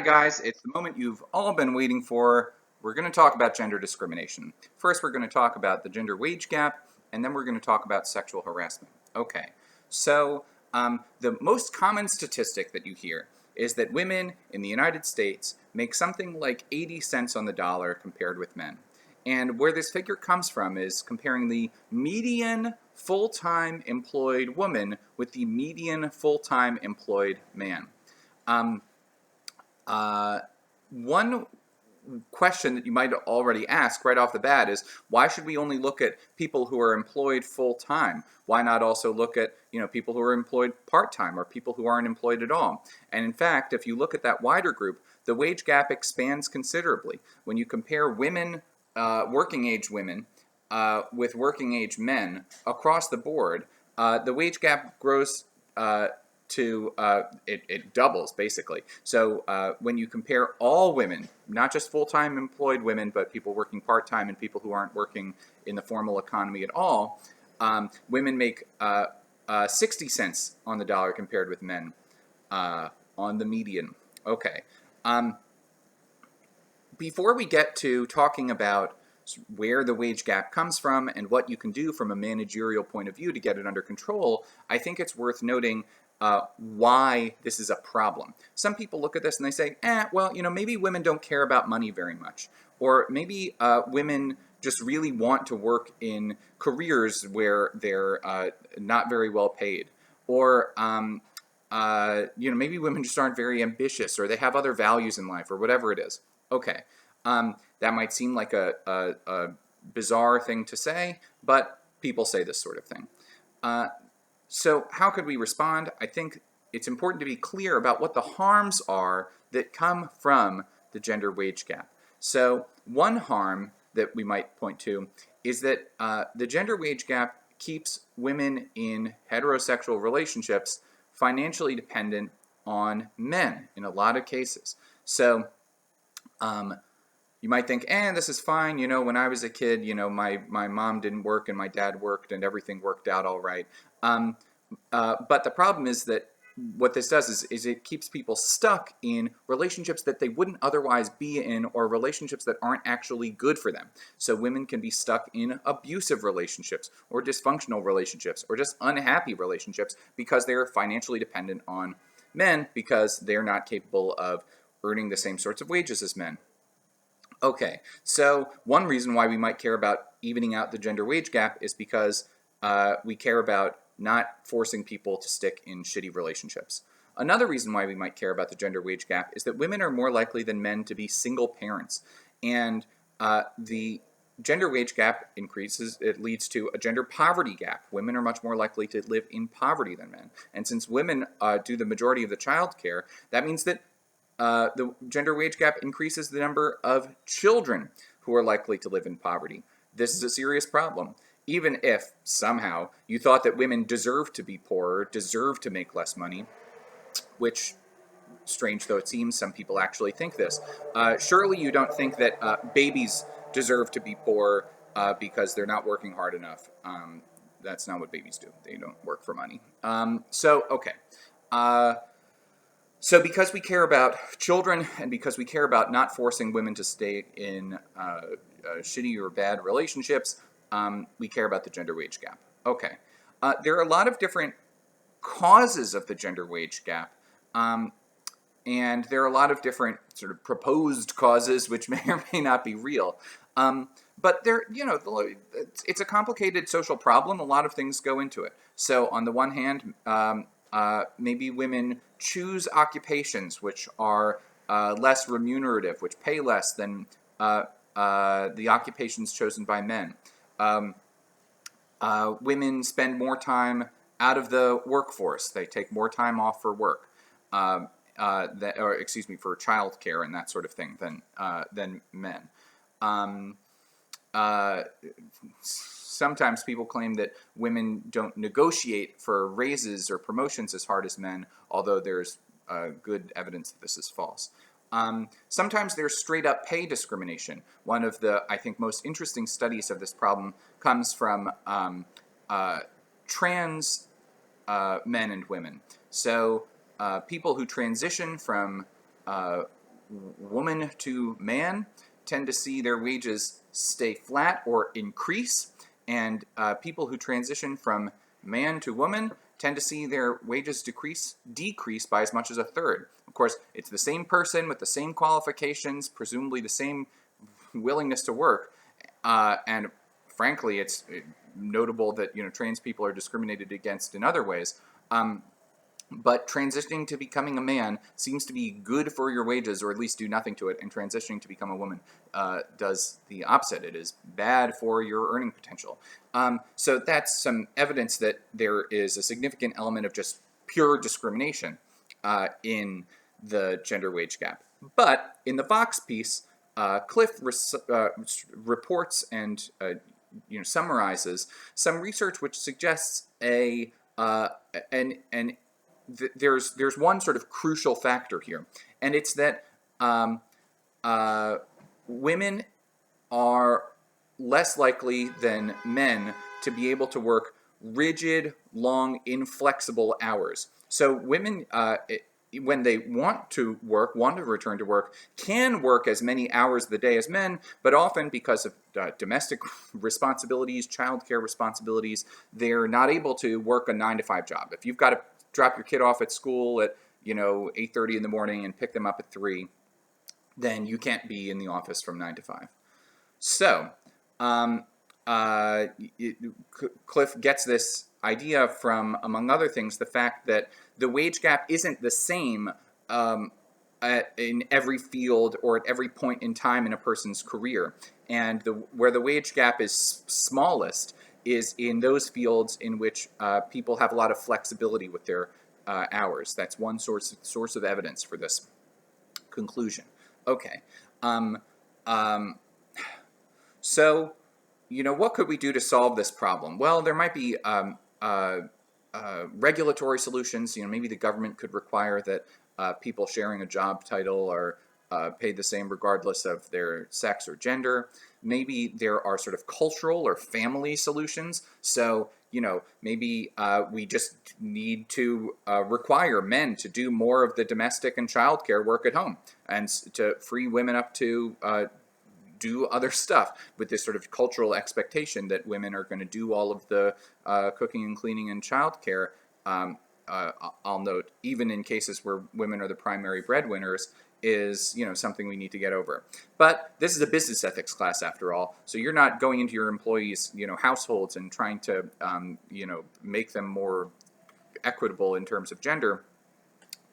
Guys, it's the moment you've all been waiting for. We're going to talk about gender discrimination. First, we're going to talk about the gender wage gap, and then we're going to talk about sexual harassment. Okay, so the most common statistic that you hear is that women in the United States make something like 80 cents on the dollar compared with men. And where this figure comes from is comparing the median full-time employed woman with the median full-time employed man. Um, One question that you might already ask right off the bat is, why should we only look at people who are employed full-time? Why not also look at people who are employed part-time or people who aren't employed at all? And in fact, if you look at that wider group, the wage gap expands considerably. When you compare women, working-age women, with working-age men across the board, the wage gap grows it doubles basically. So when you compare all women, not just full-time employed women, but people working part-time and people who aren't working in the formal economy at all, women make 60 cents on the dollar compared with men on the median. Okay. Before we get to talking about where the wage gap comes from and what you can do from a managerial point of view to get it under control, I think it's worth noting why this is a problem. Some people look at this and they say, well, maybe women don't care about money very much. Or maybe women just really want to work in careers where they're not very well paid. Or, maybe women just aren't very ambitious, or they have other values in life, or whatever it is. Okay, that might seem like a bizarre thing to say, but people say this sort of thing. So how could we respond? I think it's important to be clear about what the harms are that come from the gender wage gap. So one harm that we might point to is that the gender wage gap keeps women in heterosexual relationships financially dependent on men in a lot of cases. So you might think, this is fine. When I was a kid, my mom didn't work and my dad worked and everything worked out all right. But the problem is that what this does is it keeps people stuck in relationships that they wouldn't otherwise be in, or relationships that aren't actually good for them. So women can be stuck in abusive relationships or dysfunctional relationships or just unhappy relationships because they're financially dependent on men because they're not capable of earning the same sorts of wages as men. Okay, so one reason why we might care about evening out the gender wage gap is because we care about not forcing people to stick in shitty relationships. Another reason why we might care about the gender wage gap is that women are more likely than men to be single parents. And the gender wage gap increases, it leads to a gender poverty gap. Women are much more likely to live in poverty than men. And since women do the majority of the child care, that means that the gender wage gap increases the number of children who are likely to live in poverty. This is a serious problem. Even if, somehow, you thought that women deserve to be poorer, deserve to make less money, which, strange though it seems, some people actually think this. Surely you don't think that babies deserve to be poor because they're not working hard enough. That's not what babies do. They don't work for money. Okay. So because we care about children and because we care about not forcing women to stay in shitty or bad relationships, we care about the gender wage gap. Okay. There are a lot of different causes of the gender wage gap, and there are a lot of different sort of proposed causes which may or may not be real. But it's a complicated social problem. A lot of things go into it. So on the one hand, maybe women choose occupations which are less remunerative, which pay less than the occupations chosen by men. Women spend more time out of the workforce. They take more time off for work, for childcare and that sort of thing than men. Sometimes people claim that women don't negotiate for raises or promotions as hard as men, although there's good evidence that this is false. Sometimes there's straight up pay discrimination. One of the, I think, most interesting studies of this problem comes from trans men and women. So people who transition from woman to man tend to see their wages stay flat or increase, and people who transition from man to woman tend to see their wages decrease by as much as a third. Of course, it's the same person with the same qualifications, presumably the same willingness to work, and frankly, it's notable that trans people are discriminated against in other ways. But transitioning to becoming a man seems to be good for your wages, or at least do nothing to it, and transitioning to become a woman does the opposite. It is bad for your earning potential. So that's some evidence that there is a significant element of just pure discrimination in the gender wage gap. But in the Vox piece, Cliff reports and summarizes some research which suggests there's one sort of crucial factor here, and it's that women are less likely than men to be able to work rigid, long, inflexible hours. So women, when they want to return to work, can work as many hours of the day as men, but often because of domestic responsibilities, childcare responsibilities, they're not able to work a 9-to-5 job. If you've got to drop your kid off at school at 8:30 in the morning and pick them up at 3, then you can't be in the office from 9 to 5. So Cliff gets this idea from, among other things, the fact that the wage gap isn't the same in every field or at every point in time in a person's career, and where the wage gap is smallest is in those fields in which people have a lot of flexibility with their hours. That's one source of evidence for this conclusion. Okay. So, what could we do to solve this problem? Well, there might be regulatory solutions. Maybe the government could require that people sharing a job title are paid the same regardless of their sex or gender. Maybe there are sort of cultural or family solutions. So, maybe we just need to require men to do more of the domestic and childcare work at home, and to free women up to do other stuff, with this sort of cultural expectation that women are going to do all of the cooking and cleaning and childcare. I'll note, even in cases where women are the primary breadwinners, is something we need to get over. But this is a business ethics class after all, so you're not going into your employees' households and trying to make them more equitable in terms of gender.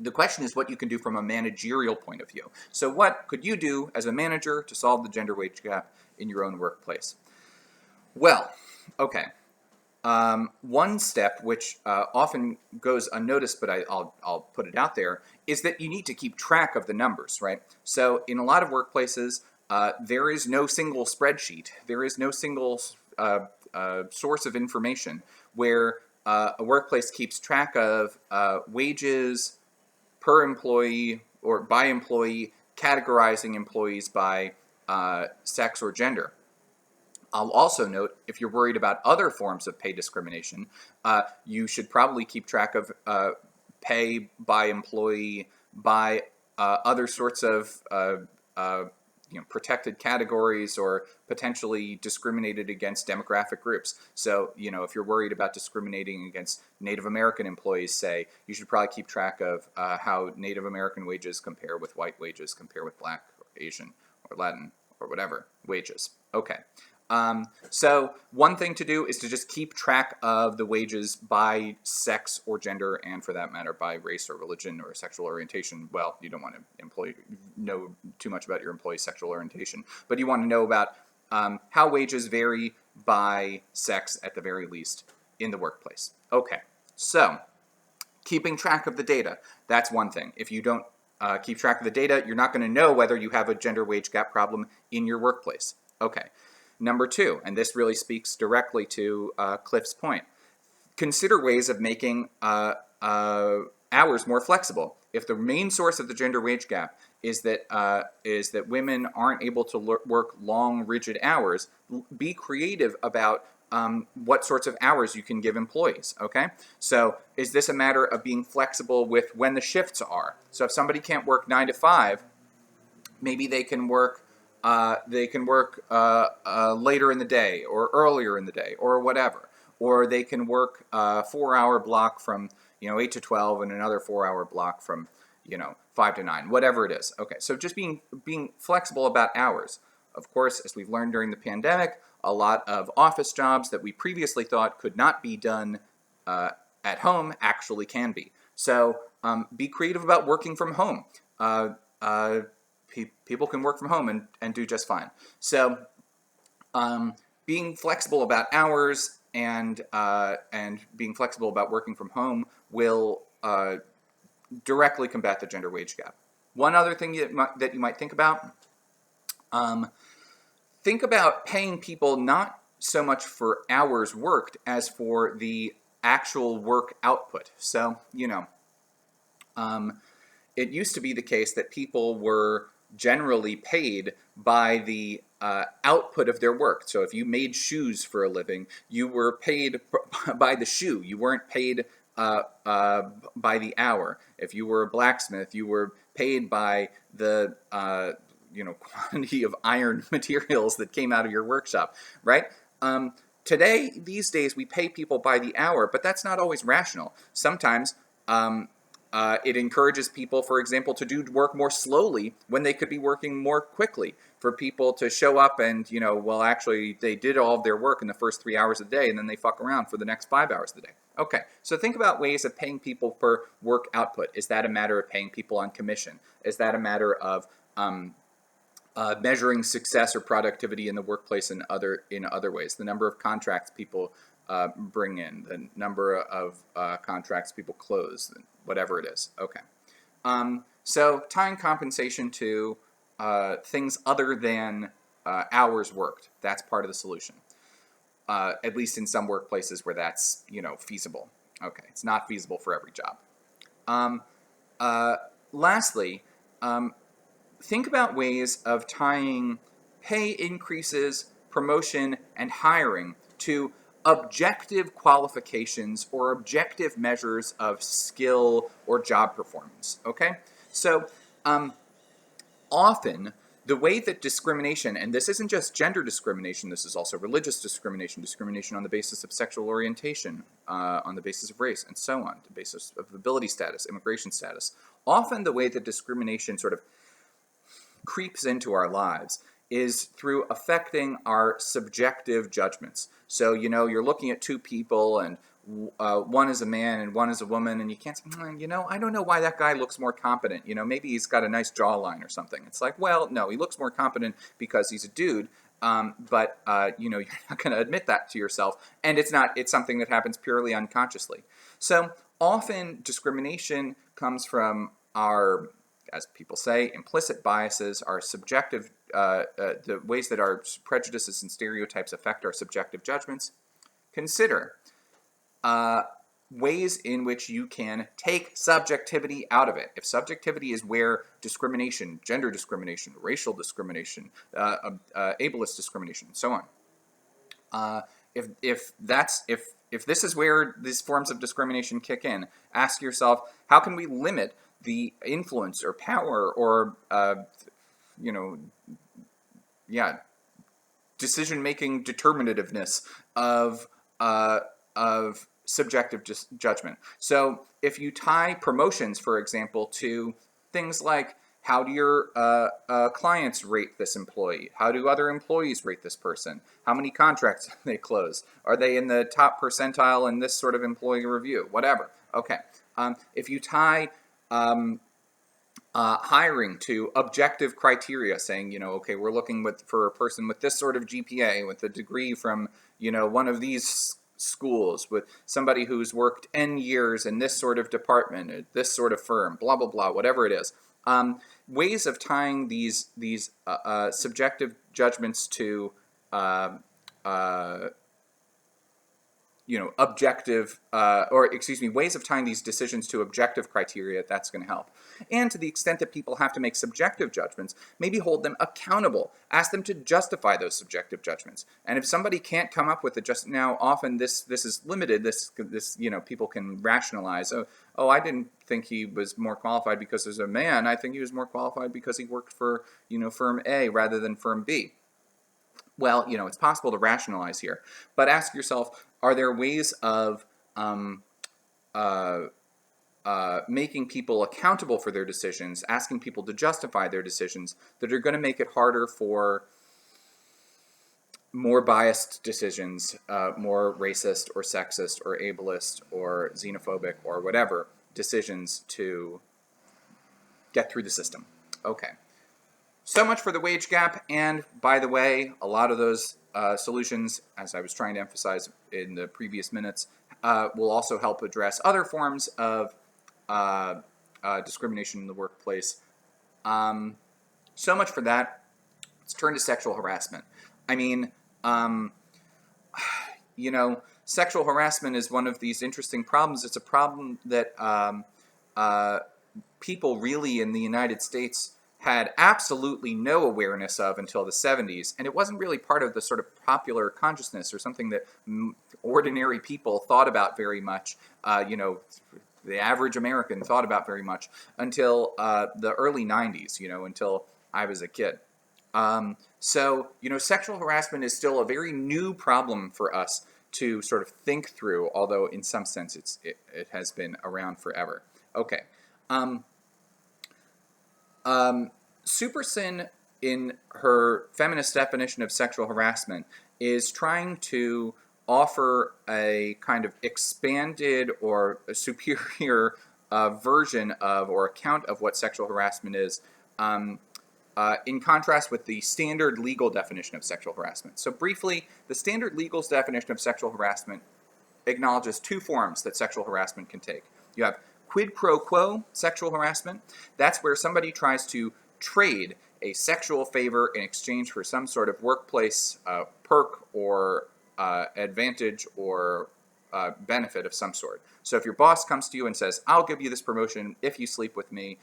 The question is what you can do from a managerial point of view. So what could you do as a manager to solve the gender wage gap in your own workplace? Well, okay. One step, which often goes unnoticed, but I'll put it out there, is that you need to keep track of the numbers, right? So in a lot of workplaces, there is no single spreadsheet. There is no single source of information where a workplace keeps track of wages per employee or by employee, categorizing employees by sex or gender. I'll also note, if you're worried about other forms of pay discrimination, you should probably keep track of pay by employee by other sorts of protected categories or potentially discriminated against demographic groups. So, if you're worried about discriminating against Native American employees, say, you should probably keep track of how Native American wages compare with white wages, compare with Black or Asian or Latin or whatever wages. Okay. So one thing to do is to just keep track of the wages by sex or gender, and for that matter, by race or religion or sexual orientation. Well, you don't want to know too much about your employee's sexual orientation, but you want to know about how wages vary by sex at the very least in the workplace. Okay, so keeping track of the data, that's one thing. If you don't keep track of the data, you're not going to know whether you have a gender wage gap problem in your workplace. Okay. Number 2, and this really speaks directly to Cliff's point, consider ways of making hours more flexible. If the main source of the gender wage gap is that women aren't able to work long, rigid hours, be creative about what sorts of hours you can give employees, okay? So is this a matter of being flexible with when the shifts are? So if somebody can't work 9 to 5, Maybe they can work later in the day or earlier in the day or whatever, or they can work a 4-hour block from 8 to 12 and another 4-hour block from 5 to 9, whatever it is. Okay, so just being flexible about hours. Of course, as we've learned during the pandemic, a lot of office jobs that we previously thought could not be done at home actually can be. So be creative about working from home. People can work from home and do just fine. So being flexible about hours and being flexible about working from home will directly combat the gender wage gap. One other thing that you might think about paying people not so much for hours worked as for the actual work output. So, it used to be the case that people were generally paid by the output of their work. So if you made shoes for a living, you were paid by the shoe. You weren't paid by the hour. If you were a blacksmith, you were paid by the quantity of iron materials that came out of your workshop, right? Today, these days, we pay people by the hour, but that's not always rational. Sometimes it encourages people, for example, to do work more slowly when they could be working more quickly. For people to show up and, actually they did all of their work in the first 3 hours of the day and then they fuck around for the next 5 hours of the day. Okay, so think about ways of paying people per work output. Is that a matter of paying people on commission? Is that a matter of measuring success or productivity in the workplace in other ways? The number of contracts people bring in, the number of contracts people close, whatever it is. Okay. So tying compensation to things other than hours worked, that's part of the solution. At least in some workplaces where that's, feasible. Okay, it's not feasible for every job. Lastly, think about ways of tying pay increases, promotion, and hiring to objective qualifications or objective measures of skill or job performance, okay? So often the way that discrimination, and this isn't just gender discrimination, this is also religious discrimination, discrimination on the basis of sexual orientation, on the basis of race, and so on, the basis of ability status, immigration status. Often the way that discrimination sort of creeps into our lives is through affecting our subjective judgments. So, you're looking at two people and one is a man and one is a woman, and you can't say, I don't know why that guy looks more competent. Maybe he's got a nice jawline or something. It's like, well, no, he looks more competent because he's a dude. But you're not going to admit that to yourself, and it's something that happens purely unconsciously. So often discrimination comes from our, as people say, implicit biases, our subjective, the ways that our prejudices and stereotypes affect our subjective judgments. Consider ways in which you can take subjectivity out of it. If subjectivity is where discrimination, gender discrimination, racial discrimination, ableist discrimination, and so on. If this is where these forms of discrimination kick in, ask yourself, how can we limit the influence or power or decision-making determinativeness of subjective judgment. So if you tie promotions, for example, to things like, how do your clients rate this employee? How do other employees rate this person? How many contracts have they closed? Are they in the top percentile in this sort of employee review? Whatever. Okay. If you tie hiring to objective criteria, saying, okay, we're looking for a person with this sort of GPA, with a degree from, one of these schools, with somebody who's worked N years in this sort of department, at this sort of firm, blah, blah, blah, whatever it is. Ways of tying these subjective judgments to objective, ways of tying these decisions to objective criteria, that's going to help. And to the extent that people have to make subjective judgments, maybe hold them accountable. Ask them to justify those subjective judgments. And if somebody can't come up with it, just now, often this is limited. This people can rationalize. Oh, I didn't think he was more qualified because there's a man. I think he was more qualified because he worked for firm A rather than firm B. Well, it's possible to rationalize here, but ask yourself, are there ways of making people accountable for their decisions, asking people to justify their decisions, that are going to make it harder for more biased decisions, more racist or sexist or ableist or xenophobic or whatever decisions to get through the system? Okay. So much for the wage gap, and by the way, a lot of those solutions, as I was trying to emphasize in the previous minutes, will also help address other forms of discrimination in the workplace. So much for that. Let's turn to sexual harassment. I mean, sexual harassment is one of these interesting problems. It's a problem that people really in the United States had absolutely no awareness of until the 70s, and it wasn't really part of the sort of popular consciousness or something that ordinary people thought about very much, the average American thought about very much until the early 90s, until I was a kid. Sexual harassment is still a very new problem for us to sort of think through, although in some sense it has been around forever. Okay. Superson, in her feminist definition of sexual harassment, is trying to offer a kind of expanded or a superior version of or account of what sexual harassment is, in contrast with the standard legal definition of sexual harassment. So briefly, the standard legal definition of sexual harassment acknowledges two forms that sexual harassment can take. You have quid pro quo sexual harassment. That's where somebody tries to trade a sexual favor in exchange for some sort of workplace perk or advantage or benefit of some sort. So if your boss comes to you and says, I'll give you this promotion if you sleep with me,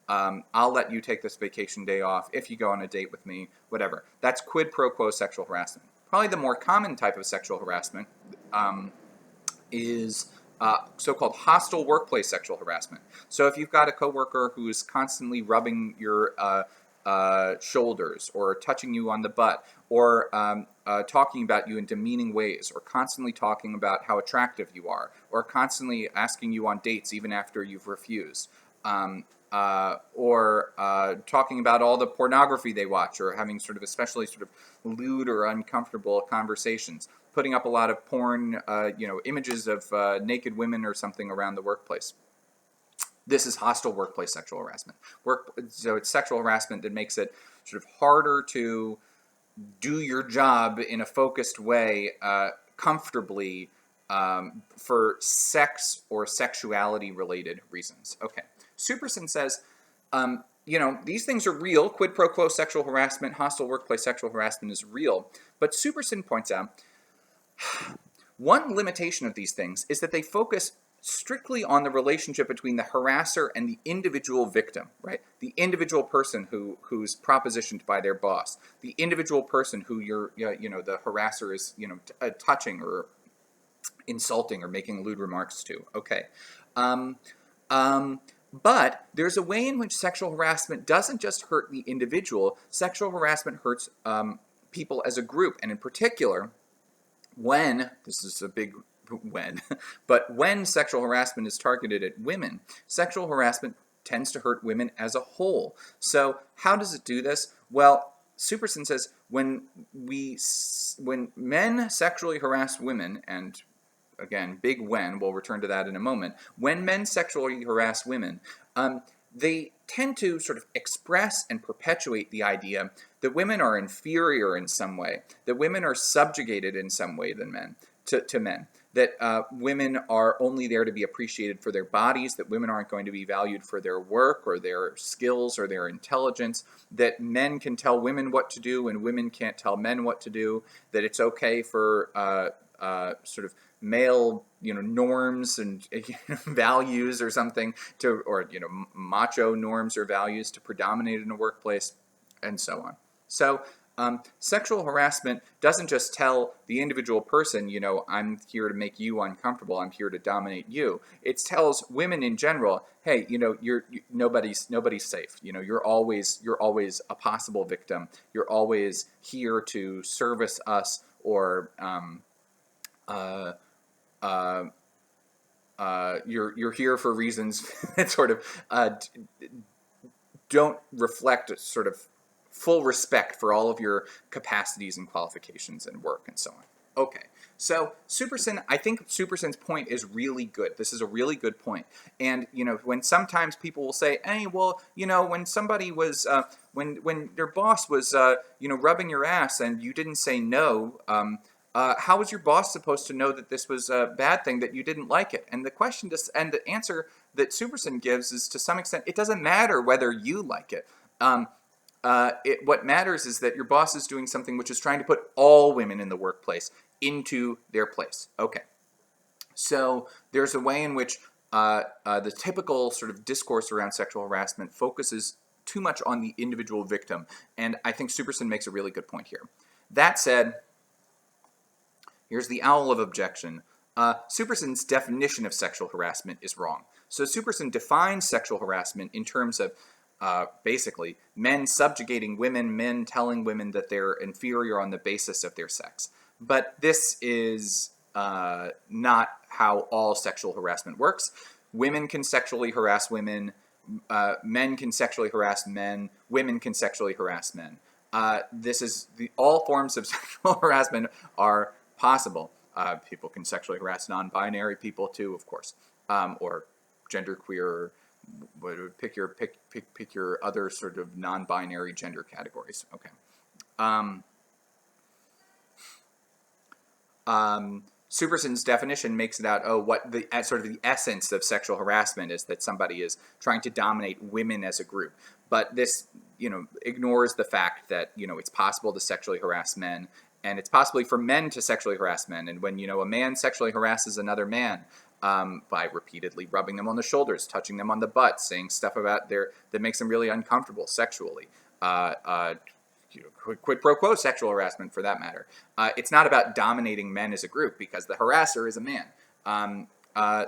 I'll let you take this vacation day off if you go on a date with me, whatever. That's quid pro quo sexual harassment. Probably the more common type of sexual harassment is so-called hostile workplace sexual harassment. So if you've got a coworker who is constantly rubbing your shoulders or touching you on the butt or talking about you in demeaning ways or constantly talking about how attractive you are or constantly asking you on dates even after you've refused, or talking about all the pornography they watch or having sort of especially sort of lewd or uncomfortable conversations, putting up a lot of porn, images of naked women or something around the workplace. This is hostile workplace sexual harassment. So it's sexual harassment that makes it sort of harder to do your job in a focused way, comfortably, for sex or sexuality-related reasons. Okay. Superson says, these things are real. Quid pro quo sexual harassment, hostile workplace sexual harassment is real. But Superson points out one limitation of these things is that they focus strictly on the relationship between the harasser and the individual victim, right? The individual person who's propositioned by their boss, the individual person who the harasser is, touching or insulting or making lewd remarks to. Okay. But there's a way in which sexual harassment doesn't just hurt the individual. Sexual harassment hurts people as a group, and in particular, this is a big but when sexual harassment is targeted at women, sexual harassment tends to hurt women as a whole. So how does it do this? Well, Superson says when men sexually harass women, and again, big when, we'll return to that in a moment, when men sexually harass women, they tend to sort of express and perpetuate the idea that women are inferior in some way, that women are subjugated in some way than men, to men, that women are only there to be appreciated for their bodies, that women aren't going to be valued for their work or their skills or their intelligence, that men can tell women what to do and women can't tell men what to do, that it's okay for sort of male, norms and values or something or macho norms or values to predominate in a workplace, and so on. So sexual harassment doesn't just tell the individual person, I'm here to make you uncomfortable, I'm here to dominate you. It tells women in general, hey, nobody's safe. You're always a possible victim. You're always here to service us or you're here for reasons that sort of don't reflect sort of full respect for all of your capacities and qualifications and work and so on. Okay, so Superson, I think Superson's point is really good. This is a really good point. And, when sometimes people will say, hey, well, when somebody was, when your boss was, rubbing your ass and you didn't say no, how was your boss supposed to know that this was a bad thing, that you didn't like it? And the answer that Superson gives is, to some extent, it doesn't matter whether you like it. What matters is that your boss is doing something which is trying to put all women in the workplace into their place. Okay. So there's a way in which the typical sort of discourse around sexual harassment focuses too much on the individual victim. And I think Superson makes a really good point here. That said, here's the owl of objection. Superson's definition of sexual harassment is wrong. So Superson defines sexual harassment in terms of basically men subjugating women, men telling women that they're inferior on the basis of their sex. But this is not how all sexual harassment works. Women can sexually harass women. Men can sexually harass men. Women can sexually harass men. All forms of sexual harassment are possible. People can sexually harass non-binary people too, of course, or genderqueer. Pick your other sort of non-binary gender categories. Okay. Superson's definition makes it out, what the sort of the essence of sexual harassment is, that somebody is trying to dominate women as a group. But this, ignores the fact that, it's possible to sexually harass men, and it's possibly for men to sexually harass men. And when, a man sexually harasses another man, by repeatedly rubbing them on the shoulders, touching them on the butt, saying stuff about that makes them really uncomfortable sexually, quid pro quo sexual harassment for that matter. It's not about dominating men as a group, because the harasser is a man.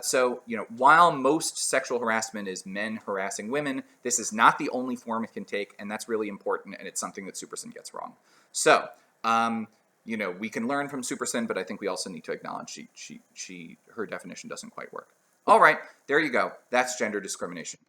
So, while most sexual harassment is men harassing women, this is not the only form it can take, and that's really important, and it's something that Superson gets wrong. So, we can learn from Superson, but I think we also need to acknowledge her definition doesn't quite work. All right, there you go. That's gender discrimination.